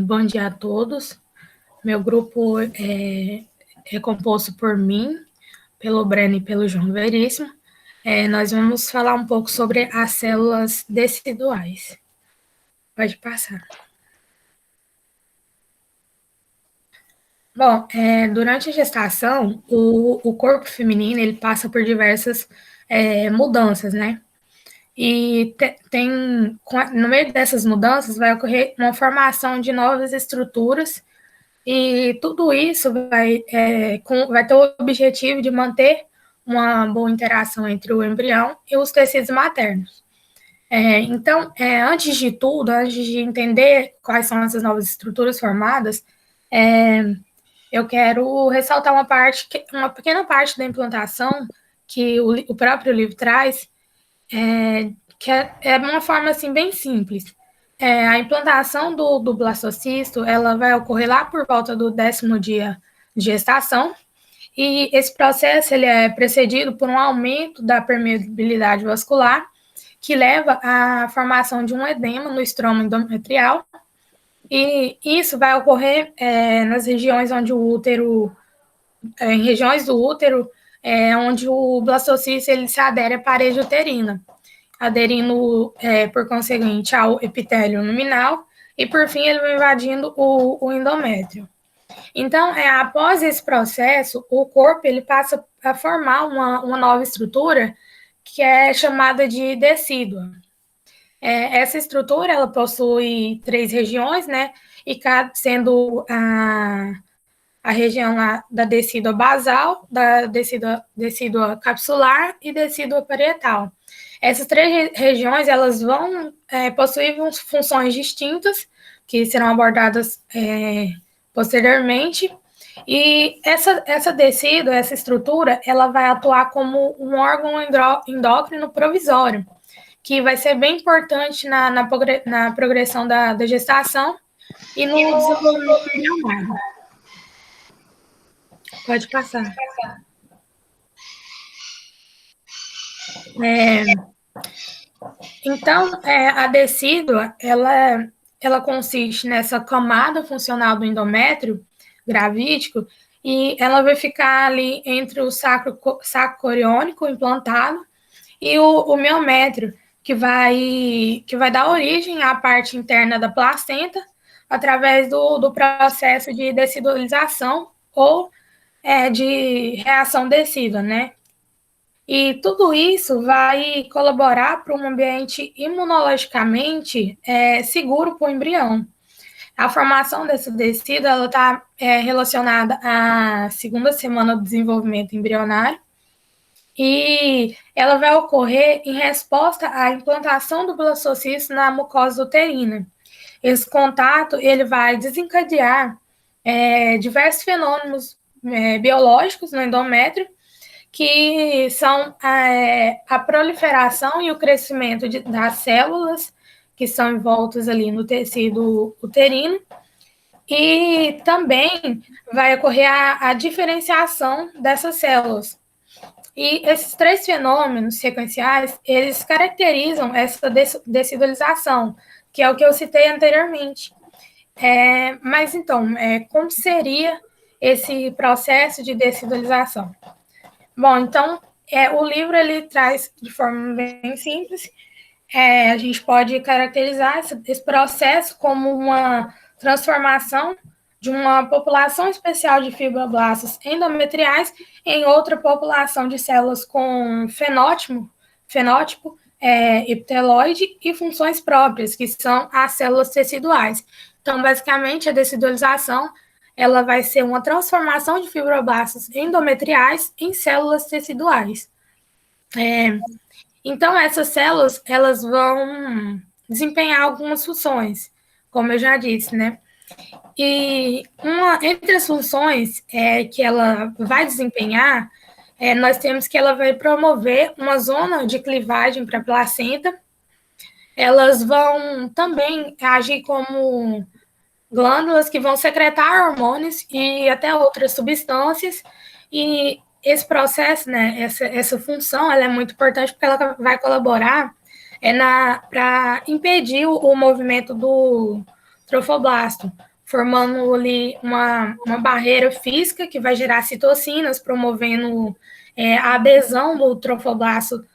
Bom dia a todos. Meu grupo é composto por mim, pelo Breno e pelo João Veríssimo. Nós vamos falar um pouco sobre as células deciduais. Pode passar. Bom, durante a gestação, o corpo feminino ele passa por diversas mudanças, né? E no meio dessas mudanças vai ocorrer uma formação de novas estruturas. E tudo isso vai ter o objetivo de manter uma boa interação entre o embrião e os tecidos maternos. Então, antes de tudo, antes de entender quais são essas novas estruturas formadas, eu quero ressaltar uma pequena parte da implantação que o próprio livro traz, que é uma forma assim bem simples. A implantação do blastocisto, ela vai ocorrer lá por volta do 10º dia de gestação, e esse processo ele é precedido por um aumento da permeabilidade vascular, que leva à formação de um edema no estroma endometrial, e isso vai ocorrer nas regiões onde o útero, em regiões do útero, onde o blastocisto ele se adere à parede uterina, aderindo, por conseguinte, ao epitélio luminal, e, por fim, ele vai invadindo o endométrio. Então, após esse processo, o corpo ele passa a formar uma nova estrutura que é chamada de decídua. Essa estrutura ela possui 3 regiões, né? E cada sendo a região lá da decídua basal, da decídua capsular e decídua parietal. Essas 3 regiões elas vão possuir funções distintas que serão abordadas posteriormente. E essa decídua, essa estrutura, ela vai atuar como um órgão endócrino provisório, que vai ser bem importante na progressão da gestação e no desenvolvimento embrionário. Pode passar. Então, a decídua, ela consiste nessa camada funcional do endométrio gravídico, e ela vai ficar ali entre o saco coriônico implantado e o miométrio, que vai dar origem à parte interna da placenta através do processo de decidualização ou de reação decídua, né? E tudo isso vai colaborar para um ambiente imunologicamente seguro para o embrião. A formação desse tecido está relacionada à segunda semana do desenvolvimento embrionário, e ela vai ocorrer em resposta à implantação do blastocisto na mucosa uterina. Esse contato ele vai desencadear diversos fenômenos biológicos no endométrio, que são a proliferação e o crescimento das células que são envoltas ali no tecido uterino, e também vai ocorrer a diferenciação dessas células. E esses 3 fenômenos sequenciais, eles caracterizam essa decidualização, que é o que eu citei anteriormente. Mas então, como seria esse processo de decidualização? Bom, então, o livro ele traz de forma bem simples. A gente pode caracterizar esse processo como uma transformação de uma população especial de fibroblastos endometriais em outra população de células com fenótipo epiteloide e funções próprias, que são as células teciduais. Então, basicamente, a decidualização ela vai ser uma transformação de fibroblastos endometriais em células teciduais. Então, essas células, elas vão desempenhar algumas funções, como eu já disse, né? E entre as funções que ela vai desempenhar, nós temos que ela vai promover uma zona de clivagem para a placenta. Elas vão também agir como glândulas que vão secretar hormônios e até outras substâncias, e esse processo, né, essa função, ela é muito importante porque ela vai colaborar para impedir o movimento do trofoblasto, formando ali uma barreira física que vai gerar citocinas, promovendo a adesão do trofoblasto.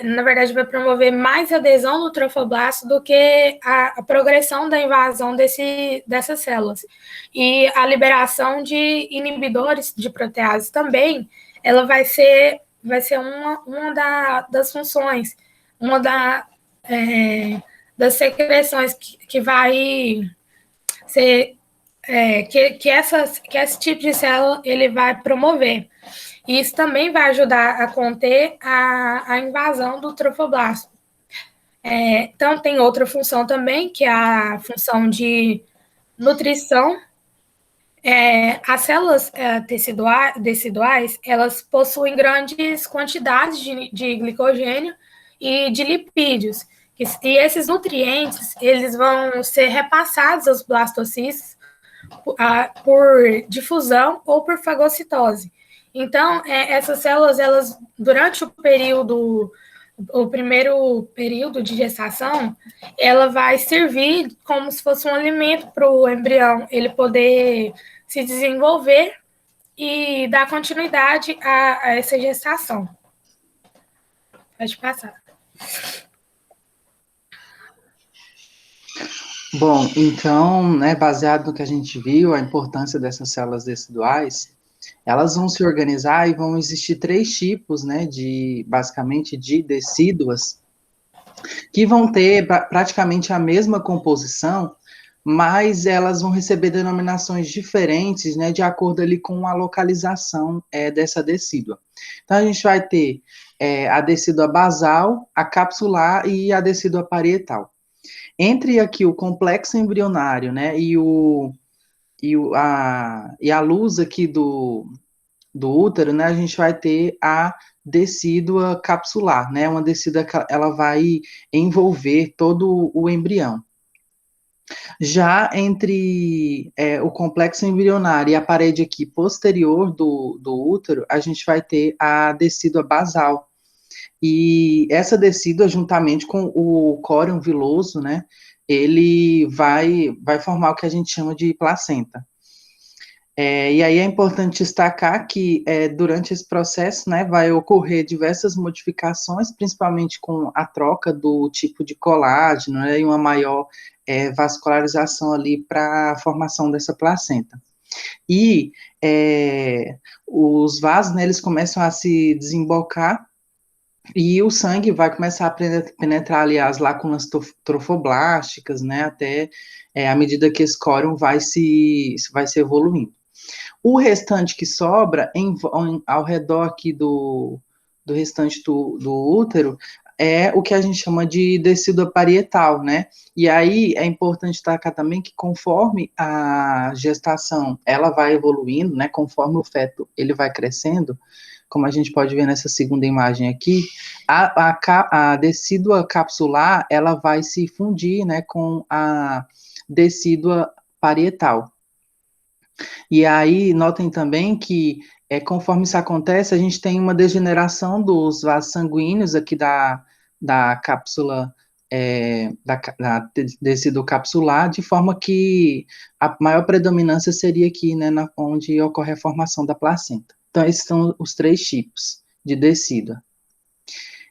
Na verdade, vai promover mais adesão do trofoblasto do que a progressão da invasão dessas células. E a liberação de inibidores de protease também, ela vai ser das funções, uma das secreções que vai ser que esse tipo de célula ele vai promover. E isso também vai ajudar a conter a invasão do trofoblasto. Então, tem outra função também, que é a função de nutrição. As células teciduais, elas possuem grandes quantidades de glicogênio e de lipídios. E esses nutrientes, eles vão ser repassados aos blastocistos por difusão ou por fagocitose. Então, essas células, elas, durante o primeiro período de gestação, ela vai servir como se fosse um alimento para o embrião, ele poder se desenvolver e dar continuidade a essa gestação. Pode passar. Bom, então, né, baseado no que a gente viu, a importância dessas células deciduais, elas vão se organizar e vão existir 3 tipos, né, basicamente, de decíduas, que vão ter praticamente a mesma composição, mas elas vão receber denominações diferentes, né, de acordo ali com a localização dessa decídua. Então, a gente vai ter a decídua basal, a capsular e a decídua parietal. Entre aqui o complexo embrionário, né, e a luz aqui do útero, né, a gente vai ter a decídua capsular, né, uma decídua que ela vai envolver todo o embrião. Já entre o complexo embrionário e a parede aqui posterior do útero, a gente vai ter a decídua basal. E essa decídua, juntamente com o córeo viloso, né, ele vai formar o que a gente chama de placenta. E aí é importante destacar que durante esse processo, né, vai ocorrer diversas modificações, principalmente com a troca do tipo de colágeno, né, e uma maior vascularização ali para a formação dessa placenta. E os vasos, né, eles começam a se desembocar e o sangue vai começar a penetrar ali as lacunas trofoblásticas, né, até à medida que esse córeo vai se evoluindo. O restante que sobra ao redor aqui do restante do útero é o que a gente chama de decídua parietal, né? E aí é importante destacar também que conforme a gestação ela vai evoluindo, né? Conforme o feto ele vai crescendo, como a gente pode ver nessa segunda imagem aqui, a decídua capsular ela vai se fundir, né, com a decídua parietal. E aí, notem também que, conforme isso acontece, a gente tem uma degeneração dos vasos sanguíneos aqui da cápsula, da decídua capsular, de forma que a maior predominância seria aqui, né, onde ocorre a formação da placenta. Então, esses são os 3 tipos de decídua.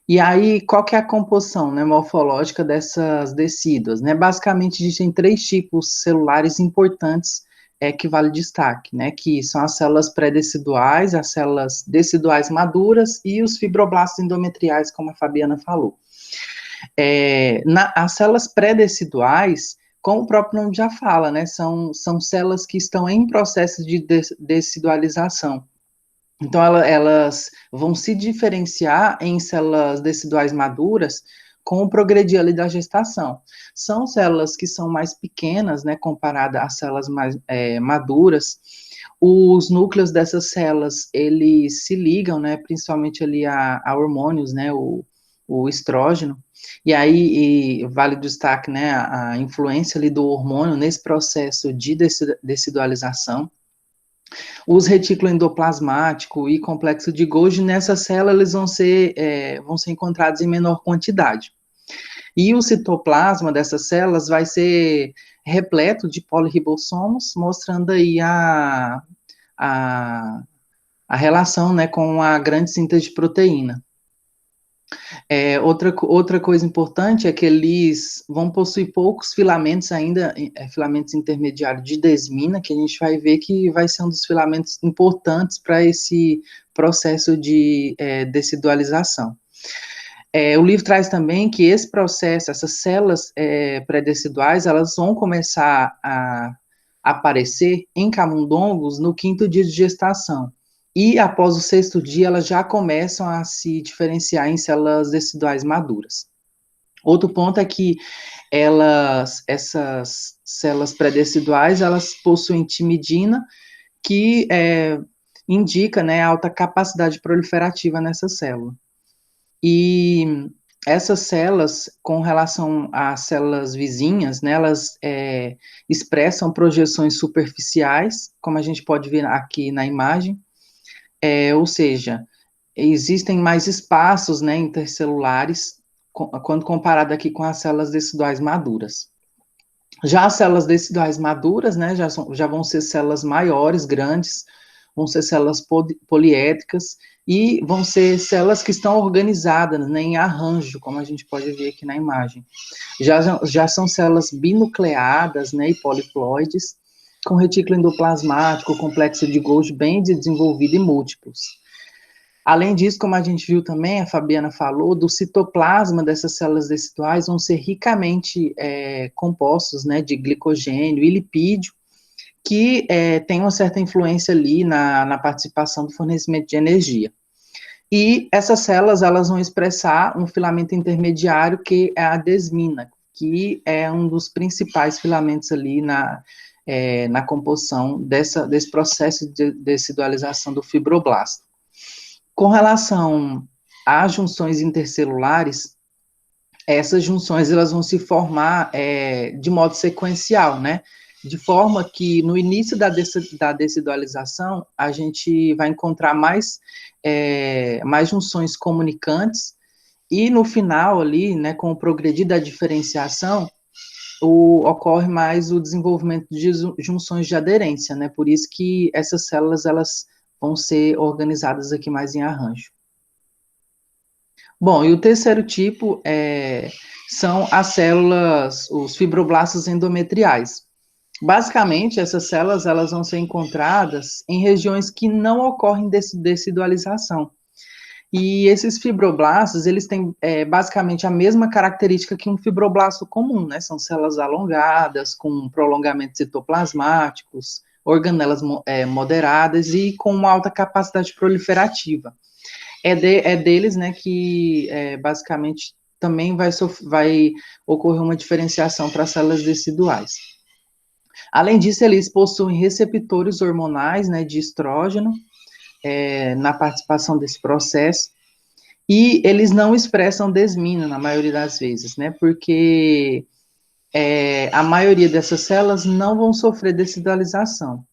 E aí, qual que é a composição, né, morfológica dessas decíduas? Né? Basicamente, existem 3 tipos celulares importantes que vale destaque, né, que são as células pré-deciduais, as células deciduais maduras e os fibroblastos endometriais, como a Fabiana falou. As células pré-deciduais, como o próprio nome já fala, né, são células que estão em processo de decidualização. Então, elas vão se diferenciar em células deciduais maduras com o progredir ali da gestação. São células que são mais pequenas, né, comparada às células mais maduras. Os núcleos dessas células, eles se ligam, né, principalmente ali a hormônios, né, o estrógeno. E aí vale o destaque, né, a influência ali do hormônio nesse processo de decidualização. Os retículo endoplasmático e complexo de Golgi, nessa célula, eles vão ser encontrados em menor quantidade. E o citoplasma dessas células vai ser repleto de poliribossomos, mostrando aí a, a relação, né, com a grande síntese de proteína. Outra coisa importante é que eles vão possuir poucos filamentos ainda, filamentos intermediários de desmina, que a gente vai ver que vai ser um dos filamentos importantes para esse processo de decidualização. O livro traz também que esse processo, essas células pré-deciduais, elas vão começar a aparecer em camundongos no 5º dia de gestação. E após o 6º dia, elas já começam a se diferenciar em células deciduais maduras. Outro ponto é que essas células pré-deciduais, elas possuem timidina, que indica, né, alta capacidade proliferativa nessa célula. E essas células, com relação às células vizinhas, né, elas expressam projeções superficiais, como a gente pode ver aqui na imagem, ou seja, existem mais espaços, né, intercelulares, quando comparado aqui com as células deciduais maduras. Já as células deciduais maduras, né, já vão ser células maiores, grandes, vão ser células poliédricas, e vão ser células que estão organizadas, né, em arranjo, como a gente pode ver aqui na imagem. Já são células binucleadas, né, e poliploides, com retículo endoplasmático, complexo de Golgi bem desenvolvido e múltiplos. Além disso, como a gente viu também, a Fabiana falou, do citoplasma dessas células deciduais vão ser ricamente compostos, né, de glicogênio e lipídio, que tem uma certa influência ali na participação do fornecimento de energia. E essas células, elas vão expressar um filamento intermediário, que é a desmina, que é um dos principais filamentos ali na composição desse processo de decidualização do fibroblasto. Com relação às junções intercelulares, essas junções elas vão se formar de modo sequencial, né? De forma que no início da decidualização, a gente vai encontrar mais junções comunicantes, e no final ali, né, com o progredir da diferenciação, ocorre mais o desenvolvimento de junções de aderência, né? Por isso que essas células, elas vão ser organizadas aqui mais em arranjo. Bom, e o terceiro tipo são as células, os fibroblastos endometriais. Basicamente, essas células, elas vão ser encontradas em regiões que não ocorrem decidualização. E esses fibroblastos, eles têm basicamente a mesma característica que um fibroblasto comum, né? São células alongadas, com prolongamentos citoplasmáticos, organelas moderadas e com uma alta capacidade proliferativa. Deles, né, que basicamente também vai ocorrer uma diferenciação para as células deciduais. Além disso, eles possuem receptores hormonais, né, de estrógeno, na participação desse processo, e eles não expressam desmina na maioria das vezes, né, porque a maioria dessas células não vão sofrer decidualização,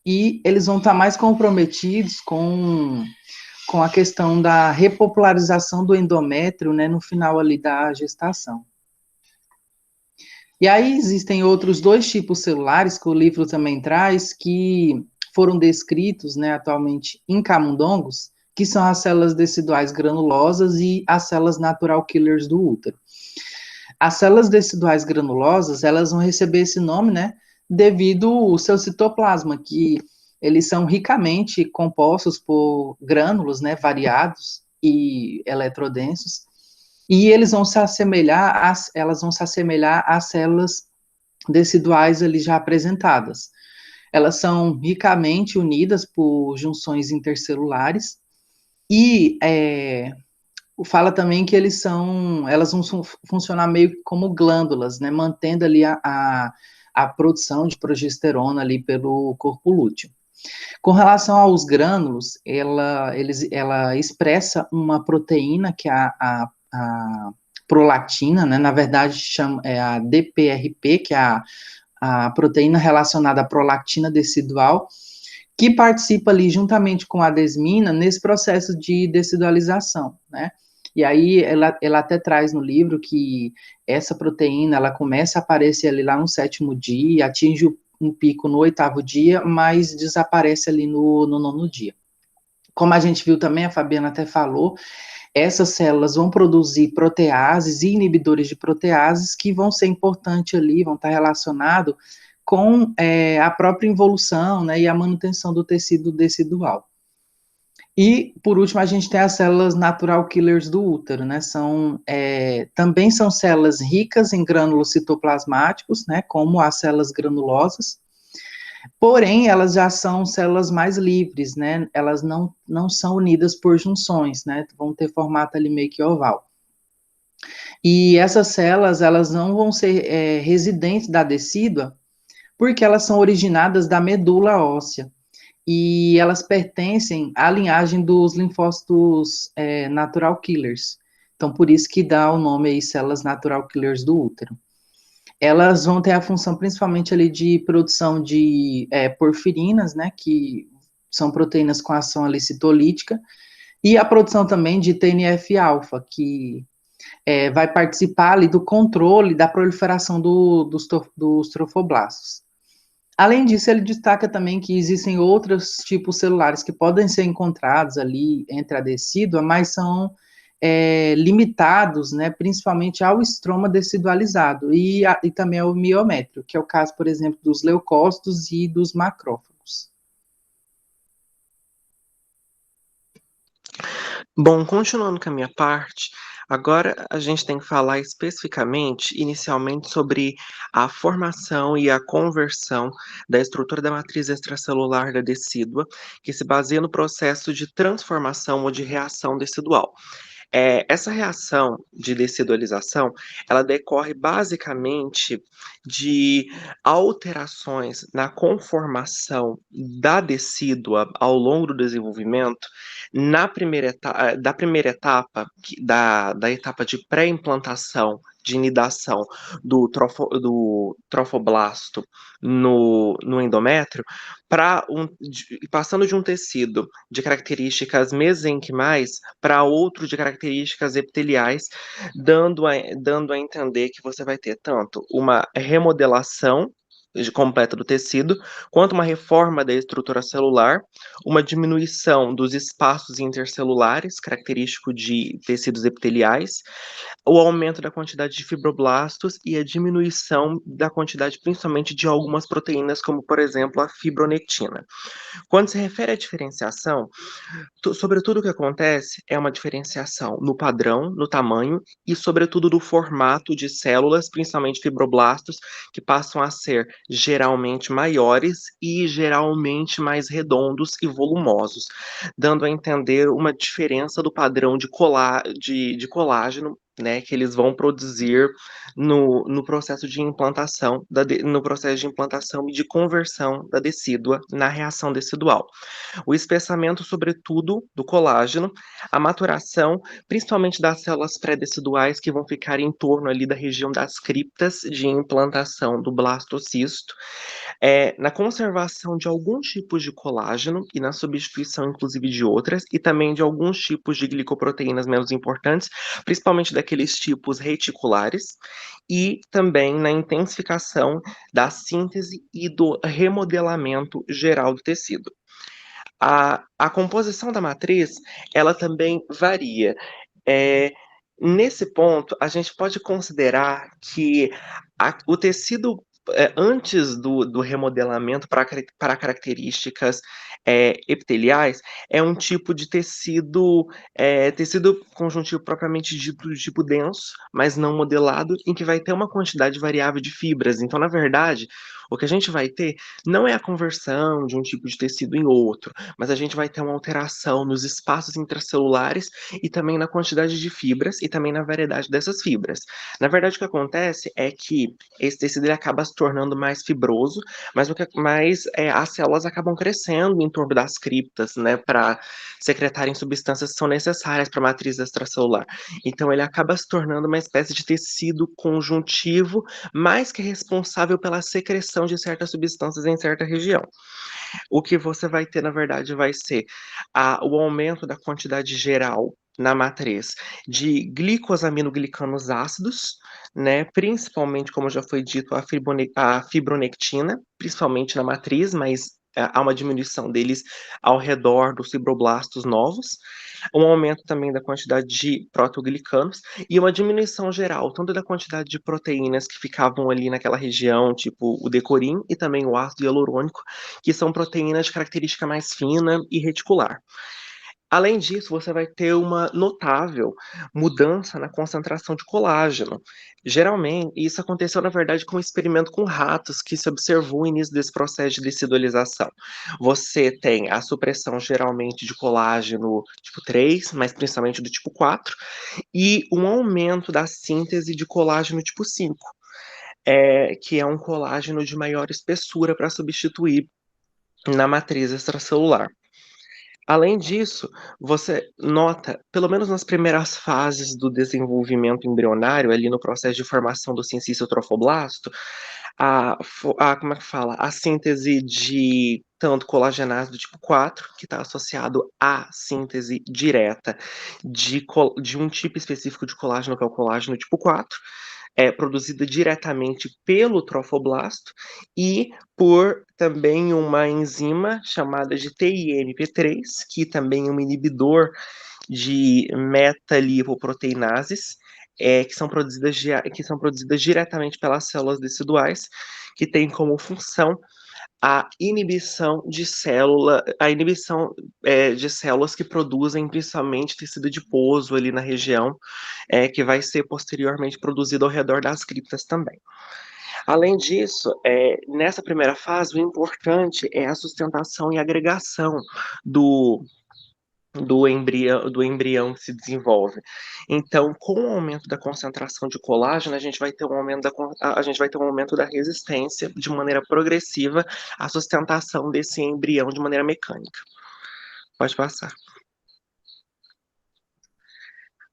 e eles vão estar mais comprometidos com a questão da repopularização do endométrio, né, no final ali da gestação. E aí existem outros 2 tipos celulares que o livro também traz, que foram descritos, né, atualmente em camundongos, que são as células deciduais granulosas e as células natural killers do útero. As células deciduais granulosas, elas vão receber esse nome, né, devido ao seu citoplasma, que eles são ricamente compostos por grânulos, né, variados e eletrodensos, e eles vão se assemelhar às células deciduais ali já apresentadas. Elas são ricamente unidas por junções intercelulares, e fala também que elas vão funcionar meio como glândulas, né, mantendo ali a produção de progesterona ali pelo corpo lúteo. Com relação aos grânulos, ela expressa uma proteína que é a prolactina, né, na verdade é a DPRP, que é a proteína relacionada à prolactina decidual, que participa ali juntamente com a desmina nesse processo de decidualização, né? E aí ela até traz no livro que essa proteína ela começa a aparecer ali lá no 7º dia, atinge um pico no 8º dia, mas desaparece ali no 9º dia. Como a gente viu também, a Fabiana até falou, essas células vão produzir proteases e inibidores de proteases que vão ser importantes ali, vão estar relacionados com a própria involução, né, e a manutenção do tecido decidual. E, por último, a gente tem as células natural killers do útero, né? Também são células ricas em grânulos citoplasmáticos, né? Como as células granulosas. Porém, elas já são células mais livres, né? Elas não são unidas por junções, né? Vão ter formato ali meio que oval. E essas células, elas não vão ser residentes da decídua, porque elas são originadas da medula óssea e elas pertencem à linhagem dos linfócitos natural killers. Então, por isso que dá o nome aí, células natural killers do útero. Elas vão ter a função principalmente ali de produção de porfirinas, né, que são proteínas com ação ali citolítica, e a produção também de TNF-alfa, que vai participar ali do controle da proliferação dos trofoblastos. Além disso, ele destaca também que existem outros tipos celulares que podem ser encontrados ali entre a decídua, mas são limitados, né, principalmente ao estroma decidualizado e também ao miométrio, que é o caso, por exemplo, dos leucócitos e dos macrófagos. Bom, continuando com a minha parte, agora a gente tem que falar especificamente, inicialmente, sobre a formação e a conversão da estrutura da matriz extracelular da decídua, que se baseia no processo de transformação ou de reação decidual. Essa reação de decidualização, ela decorre basicamente de alterações na conformação da decídua ao longo do desenvolvimento, da primeira etapa, da etapa de pré-implantação, de inidação do trofoblasto no endométrio, passando de um tecido de características mesenquimais para outro de características epiteliais, dando a entender que você vai ter tanto uma remodelação completa do tecido, quanto uma reforma da estrutura celular, uma diminuição dos espaços intercelulares, característico de tecidos epiteliais, o aumento da quantidade de fibroblastos e a diminuição da quantidade, principalmente, de algumas proteínas, como, por exemplo, a fibronectina. Quando se refere à diferenciação, sobretudo o que acontece é uma diferenciação no padrão, no tamanho e, sobretudo, do formato de células, principalmente fibroblastos, que passam a ser geralmente maiores e geralmente mais redondos e volumosos, dando a entender uma diferença do padrão de colágeno, né, que eles vão produzir no processo de implantação, no processo de implantação e de conversão da decídua na reação decidual. O espessamento, sobretudo, do colágeno, a maturação, principalmente das células pré-deciduais, que vão ficar em torno ali da região das criptas de implantação do blastocisto, na conservação de alguns tipos de colágeno e na substituição, inclusive, de outras, e também de alguns tipos de glicoproteínas menos importantes, principalmente daqueles tipos reticulares, e também na intensificação da síntese e do remodelamento geral do tecido. A composição da matriz, ela também varia. Nesse ponto, a gente pode considerar que o tecido, antes do remodelamento para características epiteliais, é um tipo de tecido conjuntivo propriamente dito, de tipo denso, mas não modelado, em que vai ter uma quantidade variável de fibras. Então, na verdade, o que a gente vai ter não é a conversão de um tipo de tecido em outro, mas a gente vai ter uma alteração nos espaços intracelulares e também na quantidade de fibras e também na variedade dessas fibras. Na verdade, o que acontece é que esse tecido ele acaba se tornando mais fibroso, mas as células acabam crescendo em torno das criptas, né, para secretarem substâncias que são necessárias para a matriz extracelular. Então, ele acaba se tornando uma espécie de tecido conjuntivo, mais que responsável pela secreção de certas substâncias em certa região. O que você vai ter, na verdade, vai ser o aumento da quantidade geral na matriz de glicosaminoglicanos ácidos, né, principalmente, como já foi dito, a fibronectina, principalmente na matriz, mas há uma diminuição deles ao redor dos fibroblastos novos, um aumento também da quantidade de proteoglicanos e uma diminuição geral, tanto da quantidade de proteínas que ficavam ali naquela região, tipo o decorim e também o ácido hialurônico, que são proteínas de característica mais fina e reticular. Além disso, você vai ter uma notável mudança na concentração de colágeno. Geralmente, isso aconteceu, na verdade, com um experimento com ratos que se observou o início desse processo de decidualização. Você tem a supressão, geralmente, de colágeno tipo 3, mas principalmente do tipo 4, e um aumento da síntese de colágeno tipo 5, que é um colágeno de maior espessura para substituir na matriz extracelular. Além disso, você nota, pelo menos nas primeiras fases do desenvolvimento embrionário, ali no processo de formação do cincício trofoblasto, como é que fala? A síntese de tanto colagenase do tipo 4, que está associado à síntese direta de um tipo específico de colágeno, que é o colágeno tipo 4, é produzida diretamente pelo trofoblasto e por também uma enzima chamada de TIMP3, que também é um inibidor de metalipoproteinases, que são produzidas diretamente pelas células deciduais, que tem como função a inibição de células que produzem principalmente tecido adiposo ali na região, que vai ser posteriormente produzido ao redor das criptas também. Além disso, nessa primeira fase, o importante é a sustentação e agregação do, do embrião que se desenvolve. Então, com o aumento da concentração de colágeno, a gente vai ter um aumento da resistência de maneira progressiva à sustentação desse embrião de maneira mecânica. Pode passar.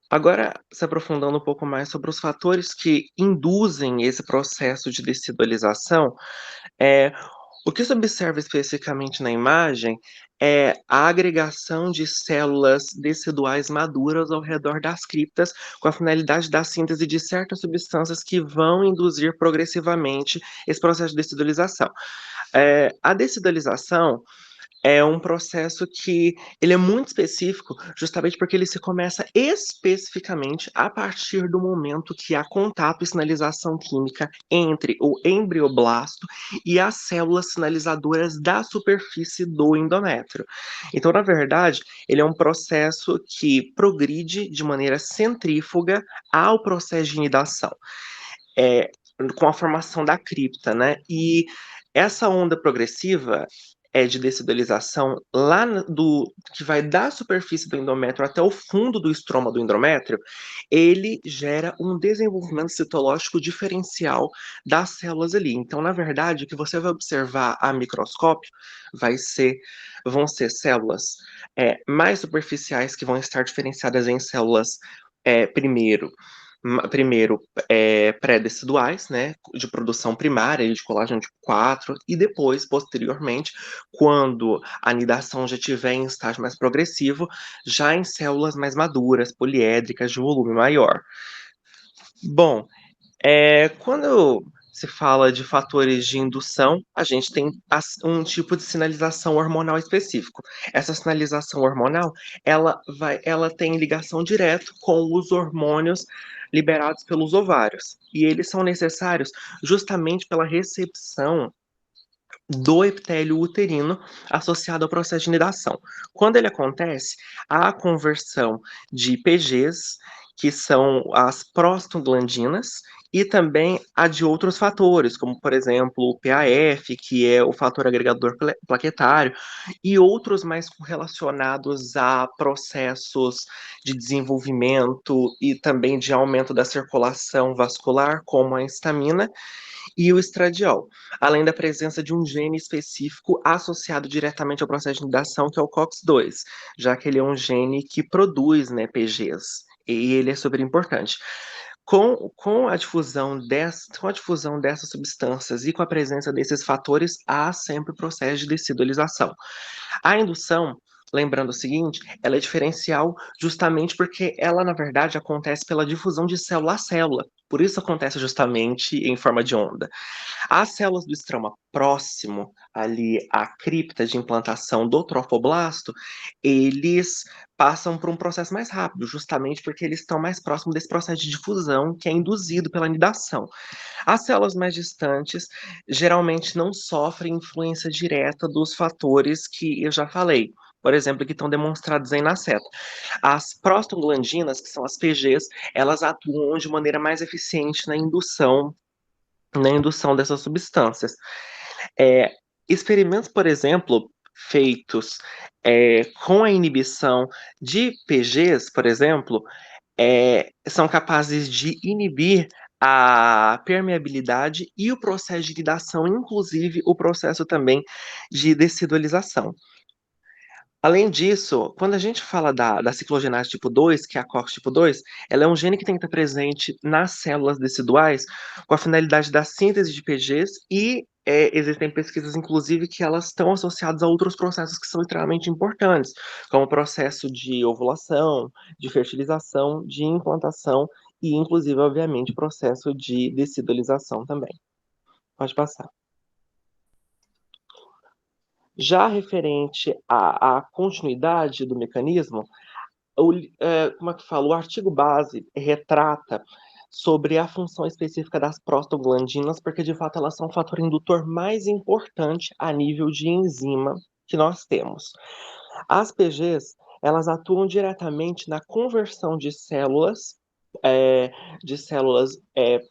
Agora, se aprofundando um pouco mais sobre os fatores que induzem esse processo de decidualização, o que se observa especificamente na imagem é a agregação de células deciduais maduras ao redor das criptas, com a finalidade da síntese de certas substâncias que vão induzir progressivamente esse processo de decidualização. A decidualização é um processo que ele é muito específico, justamente porque ele se começa especificamente a partir do momento que há contato e sinalização química entre o embrioblasto e as células sinalizadoras da superfície do endométrio. Então, na verdade, ele é um processo que progride de maneira centrífuga ao processo de nidação, é, com a formação da cripta, né? E essa onda progressiva de decidualização que vai da superfície do endométrio até o fundo do estroma do endométrio, ele gera um desenvolvimento citológico diferencial das células ali. Então, na verdade, o que você vai observar a microscópio vão ser células mais superficiais que vão estar diferenciadas em células primeiro pré-deciduais, né, de produção primária de colágeno tipo 4, e depois, posteriormente, quando a anidação já estiver em estágio mais progressivo, já em células mais maduras, poliédricas, de volume maior. Bom, quando se fala de fatores de indução, a gente tem um tipo de sinalização hormonal específico. Essa sinalização hormonal, ela tem ligação direta com os hormônios liberados pelos ovários. E eles são necessários justamente pela recepção do epitélio uterino associado ao processo de nidação. Quando ele acontece, há a conversão de PGs, que são as prostaglandinas, e também a de outros fatores, como, por exemplo, o PAF, que é o fator agregador plaquetário, e outros mais relacionados a processos de desenvolvimento e também de aumento da circulação vascular, como a histamina e o estradiol, além da presença de um gene específico associado diretamente ao processo de nidação, que é o COX-2, já que ele é um gene que produz, né, PGs, e ele é super importante. Com a difusão dessas substâncias e com a presença desses fatores, há sempre o processo de decidualização. A indução Lembrando o seguinte, ela é diferencial justamente porque ela, na verdade, acontece pela difusão de célula a célula. Por isso acontece justamente em forma de onda. As células do estroma próximo ali à cripta de implantação do trofoblasto, eles passam por um processo mais rápido, justamente porque eles estão mais próximos desse processo de difusão que é induzido pela anidação. As células mais distantes geralmente não sofrem influência direta dos fatores que eu já falei, por exemplo, que estão demonstrados aí na seta. As prostaglandinas, que são as PGs, elas atuam de maneira mais eficiente na indução dessas substâncias. É, experimentos, por exemplo, feitos com a inibição de PGs, por exemplo, são capazes de inibir a permeabilidade e o processo de iridação, inclusive o processo também de decidualização. Além disso, quando a gente fala da ciclogenase tipo 2, que é a COX tipo 2, ela é um gene que tem que estar presente nas células deciduais com a finalidade da síntese de PGs e existem pesquisas, inclusive, que elas estão associadas a outros processos que são extremamente importantes, como o processo de ovulação, de fertilização, de implantação e, inclusive, obviamente, o processo de decidualização também. Pode passar. Já referente à continuidade do mecanismo, como é que fala? O artigo base retrata sobre a função específica das prostaglandinas, porque de fato elas são o fator indutor mais importante a nível de enzima que nós temos. As PGs, elas atuam diretamente na conversão de células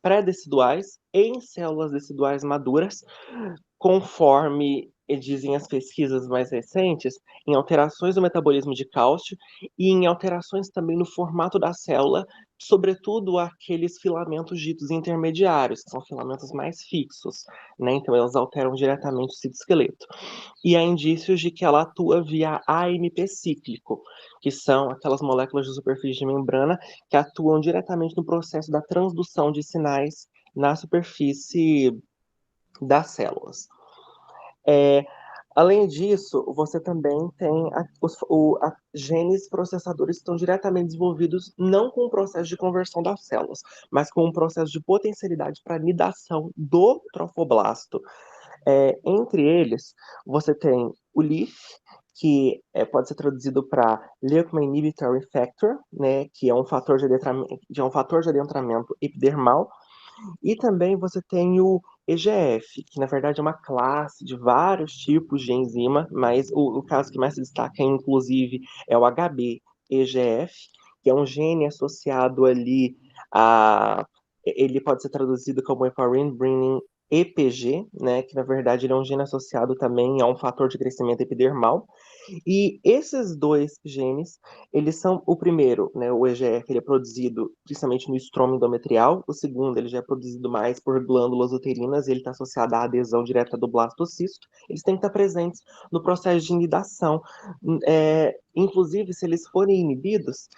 pré-deciduais em células deciduais maduras, conforme dizem as pesquisas mais recentes, em alterações no metabolismo de cálcio e em alterações também no formato da célula, sobretudo aqueles filamentos ditos intermediários, que são filamentos mais fixos, né? Então, elas alteram diretamente o citoesqueleto. E há indícios de que ela atua via AMP cíclico, que são aquelas moléculas de superfície de membrana que atuam diretamente no processo da transdução de sinais na superfície das células. Além disso, você também tem genes processadores que estão diretamente desenvolvidos não com o processo de conversão das células, mas com um processo de potencialidade para anidação do trofoblasto. Entre eles, você tem o LIF, que pode ser traduzido para Leukemia Inhibitory Factor, né, que é um fator de adentramento epidermal, e também você tem o EGF, que na verdade é uma classe de vários tipos de enzima, mas o caso que mais se destaca, inclusive, é o HB-EGF, que é um gene associado ali a... Ele pode ser traduzido como Heparin Bringing EPG, né, que na verdade ele é um gene associado também a um fator de crescimento epidermal. E esses dois genes, eles são o primeiro, né, o EGF, ele é produzido principalmente no estroma endometrial, o segundo, ele já é produzido mais por glândulas uterinas, e ele está associado à adesão direta do blastocisto, eles têm que estar presentes no processo de inidação. Inclusive, se eles forem inibidos,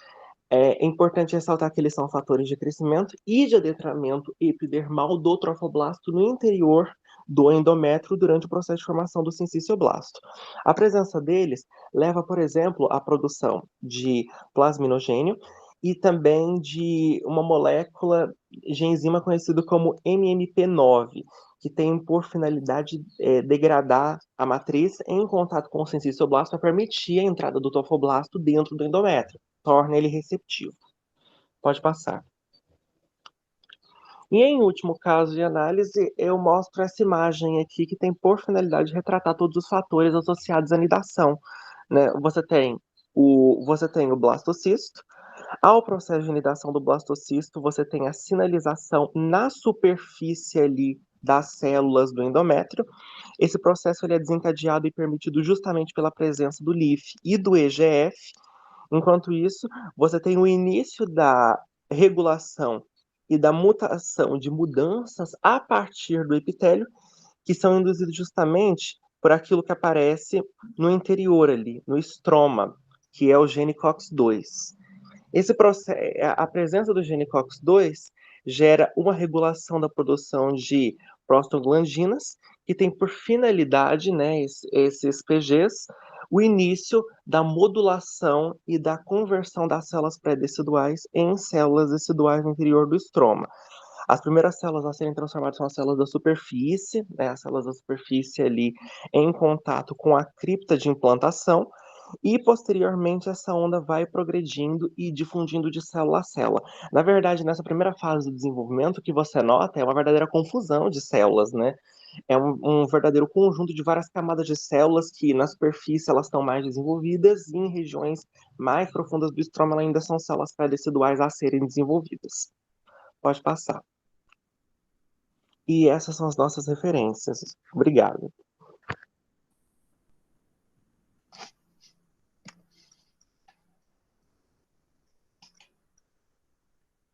é importante ressaltar que eles são fatores de crescimento e de adentramento epidermal do trofoblasto no interior do endométrio durante o processo de formação do sincicioblasto. A presença deles leva, por exemplo, à produção de plasminogênio e também de uma molécula de enzima conhecida como MMP9, que tem por finalidade degradar a matriz em contato com o sincicioblasto para permitir a entrada do trofoblasto dentro do endométrio, torna ele receptivo. Pode passar. E em último caso de análise, eu mostro essa imagem aqui que tem por finalidade retratar todos os fatores associados à anidação, né? Você tem o blastocisto. Ao processo de anidação do blastocisto, você tem a sinalização na superfície ali das células do endométrio. Esse processo ele é desencadeado e permitido justamente pela presença do LIF e do EGF. Enquanto isso, você tem o início da regulação e da mutação de mudanças a partir do epitélio, que são induzidos justamente por aquilo que aparece no interior ali, no estroma, que é o gene COX-2. A presença do gene COX-2 gera uma regulação da produção de prostaglandinas, que tem por finalidade, né, esses PGs, o início da modulação e da conversão das células pré-deciduais em células deciduais no interior do estroma. As primeiras células a serem transformadas são as células da superfície, né, as células da superfície ali em contato com a cripta de implantação, e posteriormente essa onda vai progredindo e difundindo de célula a célula. Na verdade, nessa primeira fase do desenvolvimento, o que você nota é uma verdadeira confusão de células, né? É um verdadeiro conjunto de várias camadas de células que na superfície elas estão mais desenvolvidas e em regiões mais profundas do estroma elas ainda são células pré-deciduais a serem desenvolvidas. Pode passar. E essas são as nossas referências. Obrigado.